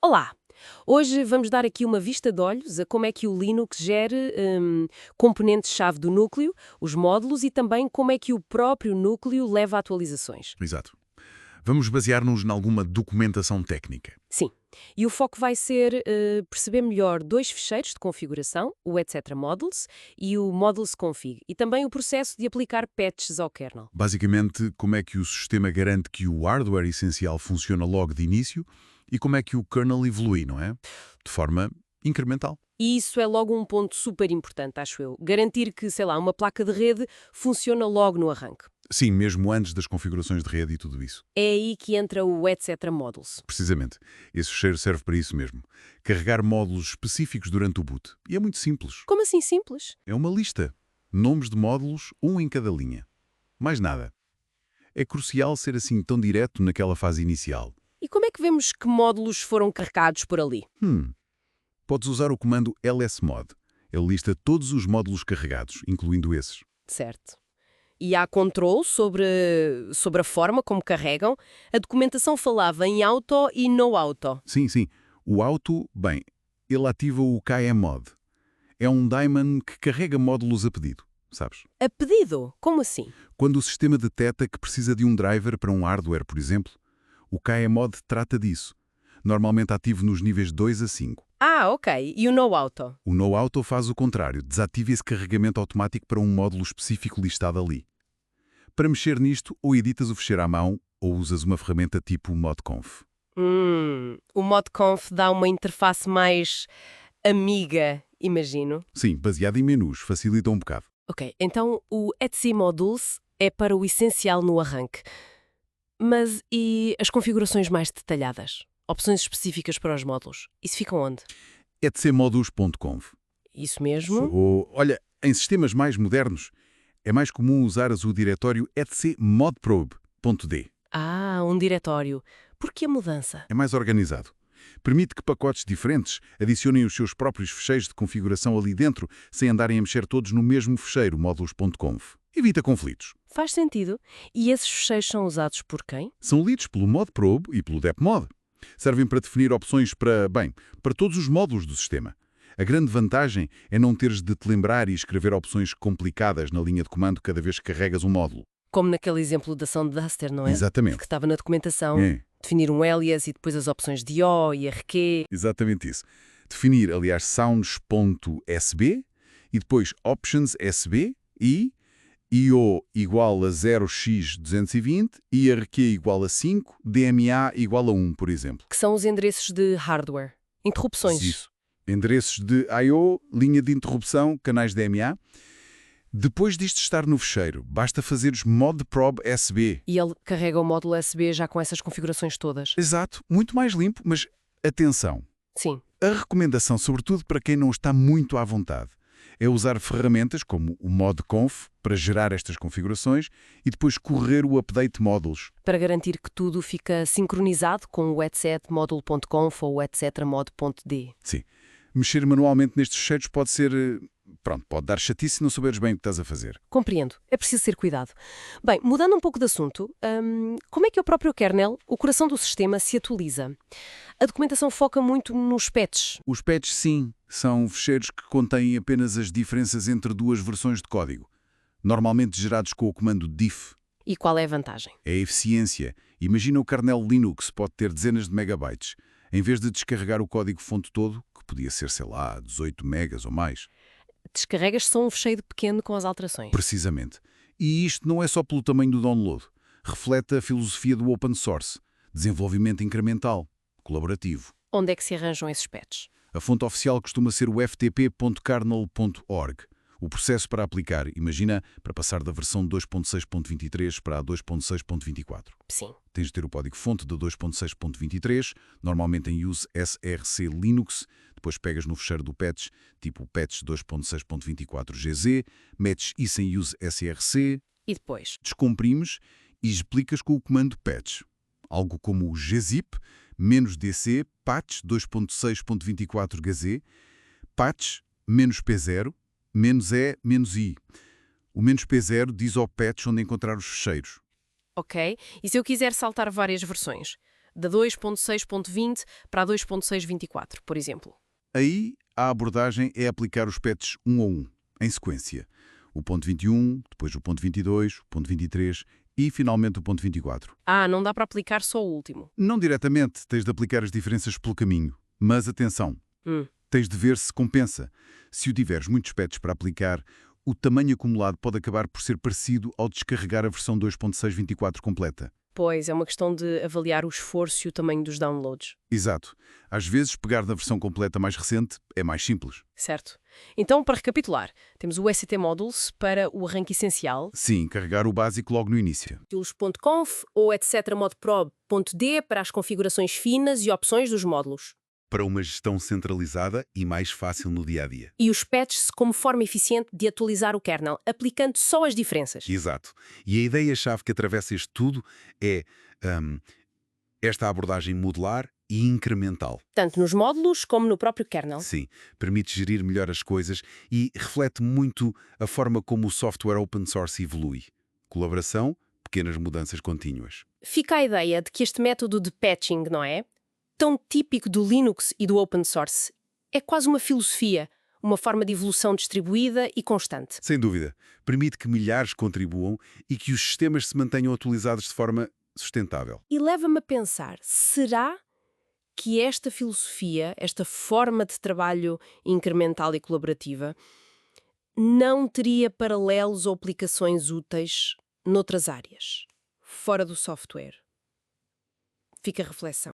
Olá! Hoje vamos dar aqui uma vista de olhos a como é que o Linux gere componentes-chave do núcleo, os módulos e também como é que o próprio núcleo leva a atualizações. Exato. Vamos basear-nos em alguma documentação técnica. Sim. E o foco vai ser perceber melhor dois ficheiros de configuração, o etc models e o models.config, e também o processo de aplicar patches ao kernel. Basicamente, como é que o sistema garante que o hardware essencial funciona logo de início e como é que o kernel evolui, não é? De forma incremental. E isso é logo um ponto super importante, acho eu. Garantir que, sei lá, uma placa de rede funciona logo no arranque. Sim, mesmo antes das configurações de rede e tudo isso. É aí que entra o etc models. Precisamente. Esse fecheiro serve para isso mesmo. Carregar módulos específicos durante o boot. E é muito simples. Como assim simples? É uma lista. Nomes de módulos, um em cada linha. Mais nada. É crucial ser assim tão direto naquela fase inicial. E como é que vemos que módulos foram carregados por ali? Podes usar o comando lsmod. Ele lista todos os módulos carregados, incluindo esses. Certo. E há controle sobre a forma como carregam. A documentação falava em auto e no auto. Sim, sim. O auto, bem, ele ativa o kmod. É um daemon que carrega módulos a pedido, sabes? A pedido? Como assim? Quando o sistema detecta que precisa de um driver para um hardware, por exemplo, o kmod trata disso. Normalmente ativo nos níveis 2 a 5. Ah, ok. E o no auto? O no auto faz o contrário, desativa esse carregamento automático para um módulo específico listado ali. Para mexer nisto, ou editas o fecheiro à mão, ou usas uma ferramenta tipo modconf. O modconf dá uma interface mais amiga, imagino. Sim, baseado em menus, facilita um bocado. Ok, então o etc modules é para o essencial no arranque. Mas e as configurações mais detalhadas? Opções específicas para os módulos? Isso fica onde? etcmodus.conf. Isso mesmo? Olha, em sistemas mais modernos, é mais comum usares o diretório etcmodprobe.d. Ah, um diretório. Por que a mudança? É mais organizado. Permite que pacotes diferentes adicionem os seus próprios fecheiros de configuração ali dentro, sem andarem a mexer todos no mesmo fecheiro, módulos.conf. Evita conflitos. Faz sentido. E esses fecheiros são usados por quem? São lidos pelo modprobe e pelo depmod. Servem para definir opções para todos os módulos do sistema. A grande vantagem é não teres de te lembrar e escrever opções complicadas na linha de comando cada vez que carregas um módulo. Como naquele exemplo da Sound Duster, não é? Exatamente. Que estava na documentação. É. Definir um alias e depois as opções de O e RQ. Exatamente isso. Definir, aliás, sounds.sb e depois options.sb e IO igual a 0x220, IRQ igual a 5, DMA igual a 1, por exemplo. Que são os endereços de hardware. Interrupções. Isso. Endereços de I/O, linha de interrupção, canais DMA. Depois disto estar no fecheiro, basta fazeres modprobe SB. E ele carrega o módulo USB já com essas configurações todas. Exato, muito mais limpo, mas atenção. Sim. A recomendação, sobretudo para quem não está muito à vontade, é usar ferramentas como o modconf para gerar estas configurações e depois correr o update módulos. Para garantir que tudo fica sincronizado com o etcmodule.conf ou o etcmod.d. Sim. Mexer manualmente nestes fecheiros pode ser... pode dar chatice se não souberes bem o que estás a fazer. Compreendo. É preciso ter cuidado. Bem, mudando um pouco de assunto, como é que o próprio kernel, o coração do sistema, se atualiza? A documentação foca muito nos patches. Os patches, sim, são fecheiros que contêm apenas as diferenças entre duas versões de código, normalmente gerados com o comando diff. E qual é a vantagem? É a eficiência. Imagina o kernel Linux pode ter dezenas de megabytes. Em vez de descarregar o código-fonte todo, que podia ser, 18 megas ou mais. Descarregas só um fecheiro pequeno com as alterações. Precisamente. E isto não é só pelo tamanho do download. Reflete a filosofia do open source. Desenvolvimento incremental, colaborativo. Onde é que se arranjam esses patches? A fonte oficial costuma ser o ftp.kernel.org. O processo para aplicar, imagina, para passar da versão 2.6.23 para a 2.6.24. Sim. Tens de ter o código-fonte da 2.6.23, normalmente em use src Linux. Depois pegas no fecheiro do patch, tipo patch 2.6.24gz, metes isso em use src, E depois? descomprimes e explicas com o comando patch. Algo como o gzip, -dc, patch 2.6.24gz, patch -p0, -e, -i. O -p0 diz ao patch onde encontrar os fecheiros. Ok. E se eu quiser saltar várias versões? da 2.6.20 para a 2.6.24, por exemplo. Aí, a abordagem é aplicar os patches um a um, em sequência. O ponto 21, depois o ponto 22, o ponto 23 e, finalmente, o ponto 24. Não dá para aplicar só o último. Não diretamente, tens de aplicar as diferenças pelo caminho. Mas atenção, tens de ver se compensa. Se o tiveres muitos patches para aplicar, o tamanho acumulado pode acabar por ser parecido ao descarregar a versão 2.6.24 completa. Pois, é uma questão de avaliar o esforço e o tamanho dos downloads. Exato. Às vezes, pegar na versão completa mais recente é mais simples. Certo. Então, para recapitular, temos o SCT Modules para o arranque essencial, Sim, carregar o básico logo no início. modules.conf ou etc. modprob.d para as configurações finas e opções dos módulos. Para uma gestão centralizada e mais fácil no dia-a-dia. E os patches como forma eficiente de atualizar o kernel, aplicando só as diferenças. Exato. E a ideia-chave que atravessa isto tudo é esta abordagem modular e incremental. Tanto nos módulos como no próprio kernel. Sim, permite gerir melhor as coisas e reflete muito a forma como o software open source evolui. Colaboração, pequenas mudanças contínuas. Fica a ideia de que este método de patching, não é? Tão típico do Linux e do open source, é quase uma filosofia, uma forma de evolução distribuída e constante. Sem dúvida. Permite que milhares contribuam e que os sistemas se mantenham atualizados de forma sustentável. E leva-me a pensar, será que esta filosofia, esta forma de trabalho incremental e colaborativa, não teria paralelos ou aplicações úteis noutras áreas, fora do software? Fica a reflexão.